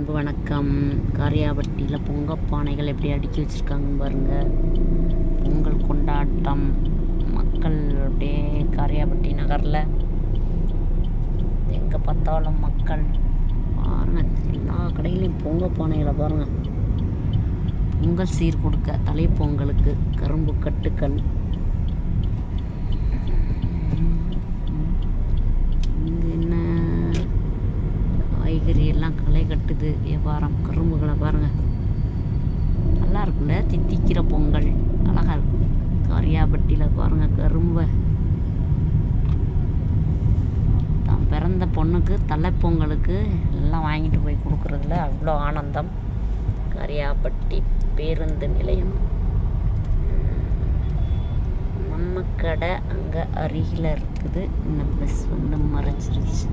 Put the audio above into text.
அன்பு வணக்கம். காரியாபட்டியில் பொங்கல் பானைகள் எப்படி அடுக்கி வச்சுருக்காங்க பாருங்கள். பொங்கல் கொண்டாட்டம். மக்கள் அப்படியே காரியாபட்டி நகரில் எங்கே பார்த்தாலும் மக்கள் பாருங்கள். எல்லா கடையிலையும் பொங்கல் பானைகளை பாருங்கள். பொங்கல் சீர் கொடுக்க தலைப்பொங்கலுக்கு கரும்பு கட்டுக்கள். காய்கறி எல்லாம் களை கட்டுது வியாபாரம். கரும்புகளை பாருங்கள், நல்லா இருக்குல்ல. தித்திக்கிற பொங்கல் அழகாக இருக்கு. காரியாபட்டியில் பாருங்கள் கரும்பை. தான் பிறந்த பொண்ணுக்கு தலைப்பொங்கலுக்கு எல்லாம் வாங்கிட்டு போய் கொடுக்குறதுல அவ்வளோ ஆனந்தம். காரியாபட்டி பேருந்து நிலையம். நம்ம கடை அங்கே அருகில் இருக்குது. இந்த பஸ் வந்து மறைச்சிருச்சு.